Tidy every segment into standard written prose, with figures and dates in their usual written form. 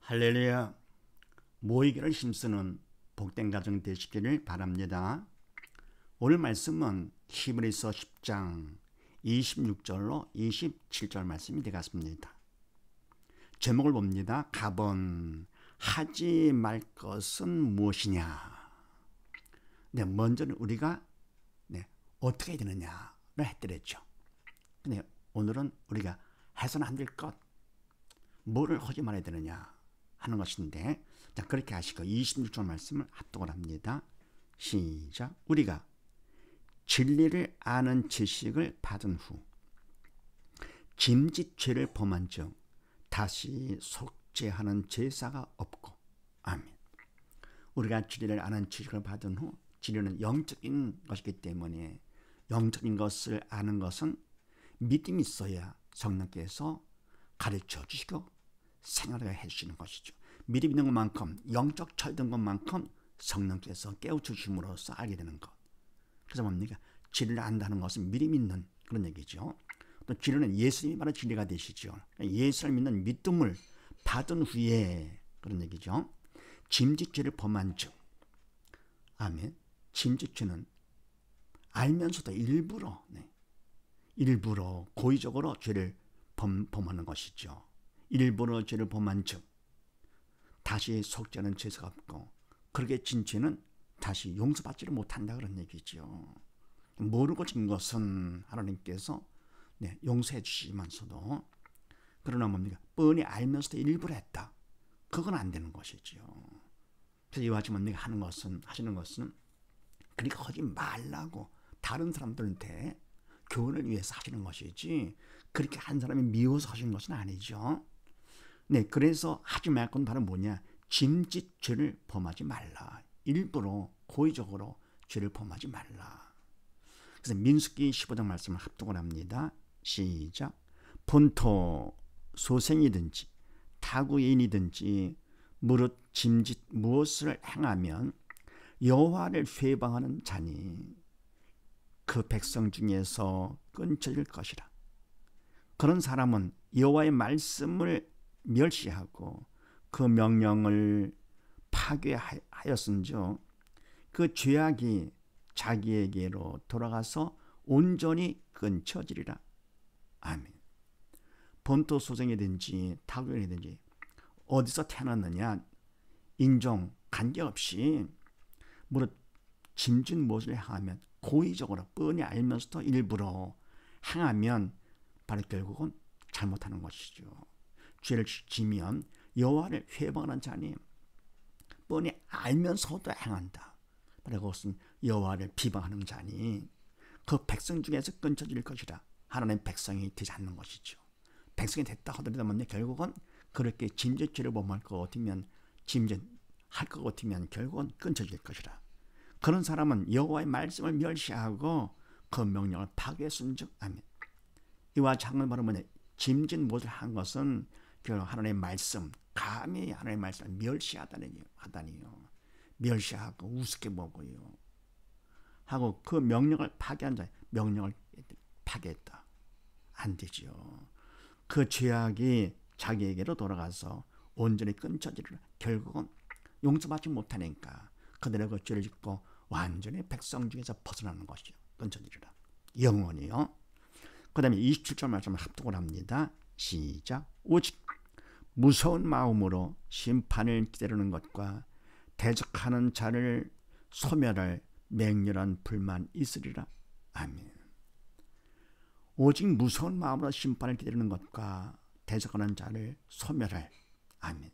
할렐루야. 모이기를 힘쓰는 복된 가정 되시기를 바랍니다. 오늘 말씀은 히브리서 10장 26절로 27절 말씀이 되겠습니다. 제목을 봅니다. 가번 하지 말 것은 무엇이냐. 먼저는 우리가 어떻게 해야 되느냐를 했더랬죠. 근데 오늘은 우리가 해서는 안 될 것, 뭐를 하지 말아야 되느냐 하는 것인데, 자, 그렇게 하시고 26절 말씀을 합독을 합니다. 시작. 우리가 진리를 아는 지식을 받은 후 짐짓 죄를 범한 즉 다시 속죄하는 제사가 없고. 아멘. 우리가 진리를 아는 지식을 받은 후, 진리는 영적인 것이기 때문에 영적인 것을 아는 것은 믿음이 있어야 성령께서 가르쳐 주시고 생활을 해주시는 것이죠. 믿음 있는 것만큼, 영적 철든 것만큼 성령께서 깨우쳐주심으로써 알게 되는 것. 그래서 뭡니까? 진리를 안다는 것은 믿음 있는 그런 얘기죠. 또 진리는 예수님이 바로 진리가 되시죠. 예수를 믿는 믿음을 받은 후에 그런 얘기죠. 짐짓죄를 범한 즉. 아멘. 짐짓죄는 알면서도 일부러 고의적으로 죄를 범하는 것이죠. 일부러 죄를 범한 즉 다시 속죄하는 제사가 없고, 그렇게 진 죄는 다시 용서받지를 못한다 그런 얘기죠. 모르고 진 것은 하나님께서 용서해 주시면서도, 그러나 뭡니까? 뻔히 알면서도 일부러 했다. 그건 안 되는 것이죠. 그래서 이와 같이 뭡니까? 하시는 것은 그러니까 하지 말라고 다른 사람들한테 교훈을 위해서 하시는 것이지, 그렇게 한 사람이 미워서 하시는 것은 아니죠. 그래서 하지 말 건 바로 뭐냐? 짐짓 죄를 범하지 말라. 일부러 고의적으로 죄를 범하지 말라. 그래서 민수기 15장 말씀을 합독을 합니다. 시작. 본토 소생이든지 타구인이든지 무릇 짐짓 무엇을 행하면 여호와를 회방하는 자니 그 백성 중에서 끊어질 것이라. 그런 사람은 여호와의 말씀을 멸시하고 그 명령을 파괴하였은즉 그 죄악이 자기에게로 돌아가서 온전히 끊쳐지리라. 아멘. 본토 소생이든지 타국인이든지 어디서 태어났느냐, 인종 관계없이 무릇 짐짓 무엇을 행하면, 고의적으로 뻔히 알면서도 일부러 행하면 바로 결국은 잘못하는 것이죠. 죄를 지면 여호와를 회방하는 자니, 뻔히 알면서도 행한다. 바로 그것은 여호와를 비방하는 자니 그 백성 중에서 끊어질 것이라. 하나님 백성이 되지 않는 것이죠. 백성이 됐다 하더라도 결국은 그렇게 짐짓죄를 범할 것 같으면, 짐짓할 것 같으면 결국은 끊어질 것이라. 그런 사람은 여호와의 말씀을 멸시하고 그 명령을 파괴했은즉. 아멘. 이와 장을 바로 짐짓 무엇을 한 것은 하나님의 말씀, 감히 하나님의 말씀을 멸시하다니요. 멸시하고 우습게 보고요. 하고 그 명령을 파괴한 자, 명령을 파괴했다. 안 되죠. 그 죄악이 자기에게로 돌아가서 온전히 끊어지리라. 결국은 용서받지 못하니까 그들의 그 죄를 짓고 완전히 백성 중에서 벗어나는 것이요. 끊어지리라. 영원히요. 그 다음에 27절 말씀을 합독을 합니다. 시작. 오직 무서운 마음으로 심판을 기다리는 것과 대적하는 자를 소멸할 맹렬한 불만 있으리라. 아멘. 오직 무서운 마음으로 심판을 기다리는 것과 대적하는 자를 소멸할. 아멘.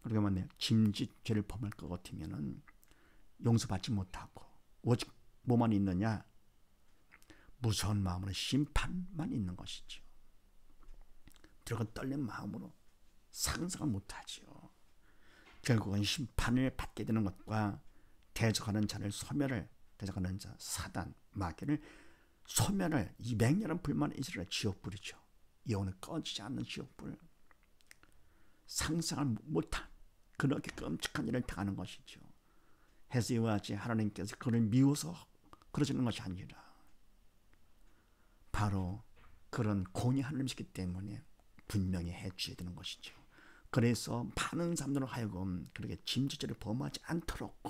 그러니까 짐짓 죄를 범할 것 같으면 용서받지 못하고, 오직 뭐만 있느냐? 무서운 마음으로 심판만 있는 것이죠. 들어가 떨린 마음으로 상상을 못하죠. 결국은 심판을 받게 되는 것과 대적하는 자를 소멸을, 대적하는 자 사단 마귀를 소멸을, 200년은 불만에 있으리라. 지옥불이죠. 영원히 꺼지지 않는 지옥불. 상상을 못한 그렇게 끔찍한 일을 당하는 것이죠. 해서 이와 같이 하나님께서 그를 미워서 그러시는 것이 아니라 바로 그런 공의 하나님이시기 때문에 분명히 해주셔야 되는 것이죠. 그래서 많은 사람들은 하여금 그렇게 짐짓죄를 범하지 않도록,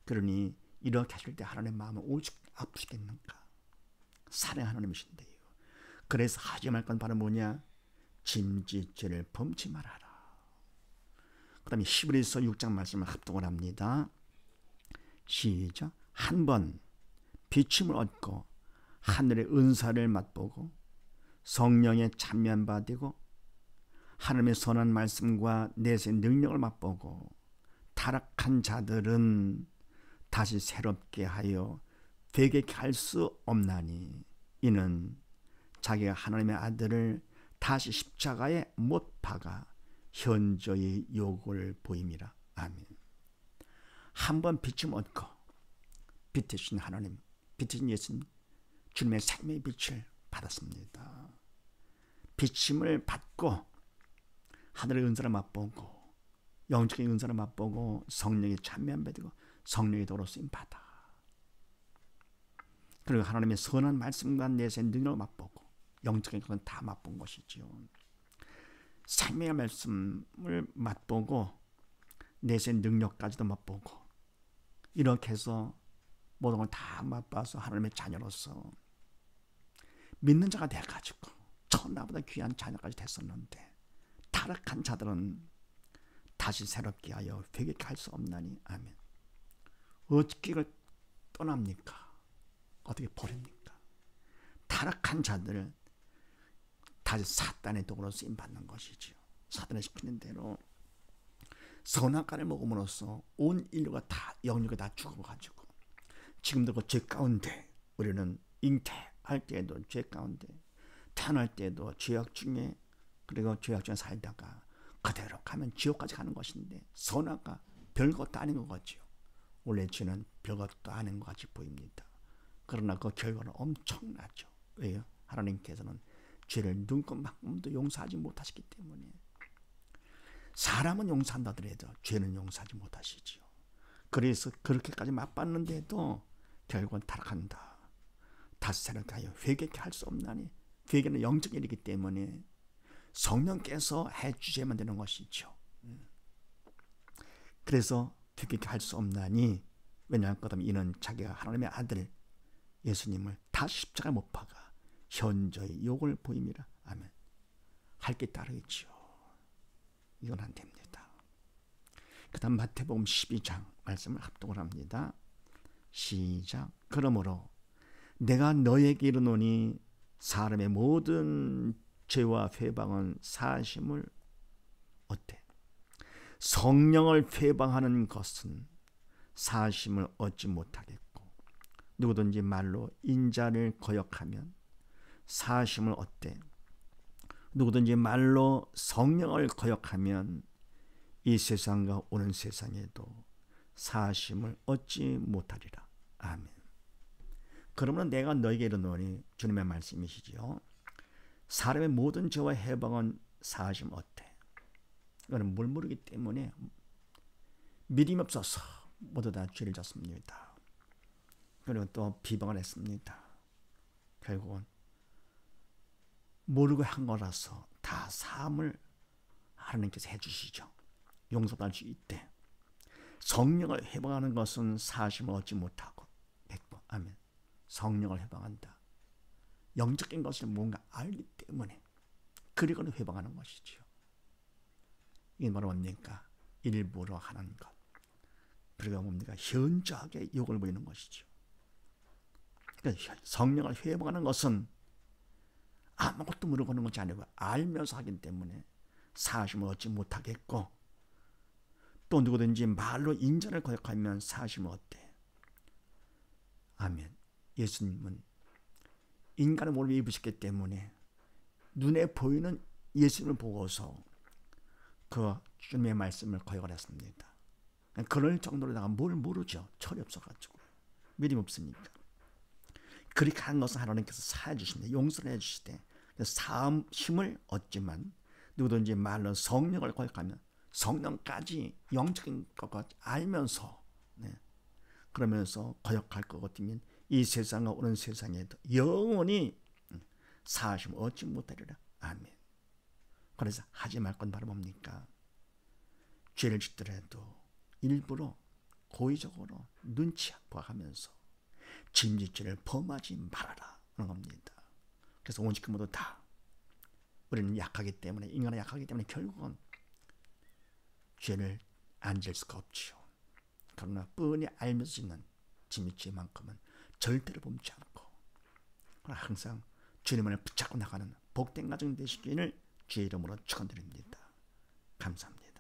그러니 이렇게 하실 때 하나님의 마음은 오직 아프시겠는가? 사랑 하나님이신데요. 그래서 하지 말 건 바로 뭐냐? 짐짓죄를 범치 말아라. 그 다음에 히브리서 6장 말씀을 합독을 합니다. 시작. 한 번 비침을 얻고 하늘의 은사를 맛보고 성령의 참여한 바 되고 하나님의 선한 말씀과 내세 능력을 맛보고 타락한 자들은 다시 새롭게 하여 되게 할 수 없나니 이는 자기가 하나님의 아들을 다시 십자가에 못 박아 현저히 욕을 보임이라. 아멘. 한번 비침 얻고 빛이신 하나님, 빛이신 예수님, 주님의 생명의 빛을 받았습니다. 비침을 받고 하늘의 은사를 맛보고 영적인 은사를 맛보고 성령의 참여한 바 되고 성령의 도로 쓰임 받아. 그리고 하나님의 선한 말씀과 내세 능력을 맛보고 영적인 것은 다 맛본 것이지요. 생명의 말씀을 맛보고 내세 능력까지도 맛보고 이렇게 해서 모든 걸 다 맛봐서 하나님의 자녀로서 믿는 자가 돼가지고 천하보다 귀한 자녀까지 됐었는데 타락한 자들은 다시 새롭게 하여 회개케 할 수 없나니. 아멘. 어떻게 이걸 떠납니까? 어떻게 버립니까? 타락한 자들을 다시 사단의 도구로 쓰임받는 것이지요. 사단이 시키는 대로 선악과를 먹음으로써 온 인류가 다 영육이 다 죽어가지고 지금도 그 죄 가운데 우리는 잉태할 때에도 죄 가운데 태어날 때에도 죄악 중에 그리고 죄악 중에 살다가 그대로 가면 지옥까지 가는 것인데 선악과 별것도 아닌 것 같죠. 원래 죄는 별것도 아닌 것 같이 보입니다. 그러나 그 결과는 엄청나죠. 왜요? 하나님께서는 죄를 눈금만큼도 용서하지 못하시기 때문에. 사람은 용서한다 하더라도 죄는 용서하지 못하시지요. 그래서 그렇게까지 맛봤는데도 결국은 타락한다. 다시 새롭게 하여 회개케 할 수 없나니. 회개는 영적 일이기 때문에 성령께서 해주셔야만 되는 것이죠. 그래서 회개케 할 수 없나니 왜냐하면 이는 자기가 하나님의 아들 예수님을 다시 십자가에 못 박아 현저히 욕을 보임이라. 아멘. 할 게 따로 있죠. 이건 안 됩니다. 그 다음 마태복음 12장 말씀을 합독을 합니다. 시작. 그러므로 내가 너에게 이르노니 사람의 모든 죄와 회방은 사하심을 어때? 성령을 회방하는 것은 사하심을 얻지 못하겠고 누구든지 말로 인자를 거역하면 사하심을 얻되 누구든지 말로 성령을 거역하면 이 세상과 오는 세상에도 사하심을 얻지 못하리라. 아멘. 그러면 내가 너에게 이르노니 주님의 말씀이시죠. 사람의 모든 죄와 해방은 사하심 얻되. 이거는 물모르기 때문에 믿음이 없어서 모두 다 죄를 졌습니다. 그리고 또 비방을 했습니다. 결국은 모르고 한 거라서 다 사함을 하나님께서 해주시죠. 용서받을 수 있대. 성령을 해방하는 것은 사심을 얻지 못하고 했고. 아멘. 성령을 해방한다. 영적인 것을 뭔가 알기 때문에 그리고는 해방하는 것이죠. 이게 바로 뭡니까? 일부러 하는 것. 그리고 뭡니까? 현저하게 욕을 보이는 것이죠. 그러니까 성령을 회방하는 것은 아무것도 모르고 하는 것이 아니고 알면서 하기 때문에 사심을 얻지 못하겠고 또 누구든지 말로 인자를 거역하면 사심을 얻대. 아멘. 예수님은 인간의 몸을 입으셨기 때문에 눈에 보이는 예수님을 보고서 그 주님의 말씀을 거역을 했습니다. 그럴 정도로다가 뭘 모르죠. 철이 없어가지고 믿음이 없으니까. 그렇게 한 것은 하나님께서 사해 주시는데 용서를 해주시되 사함을 얻지만 누구든지 말로 성령을 거역하면 성령까지 영적인 것과 알면서 그러면서 거역할 것 같으면 이 세상과 오는 세상에도 영원히 사하심을 얻지 못하리라. 아멘. 그래서 하지 말 건 바로 뭡니까? 죄를 짓더라도 일부러 고의적으로 눈치 봐가면서 짐짓죄를 범하지 말아라 하는 겁니다. 그래서 오직 모두 다 우리는 약하기 때문에, 인간은 약하기 때문에 결국은 죄를 안 지을 수가 없지요. 그러나 뻔히 알면서 짓는 짐짓죄만큼은 절대로 범치 않고 항상 주님을 붙잡고 나가는 복된 가정 되시기를 주의 이름으로 축원드립니다. 감사합니다.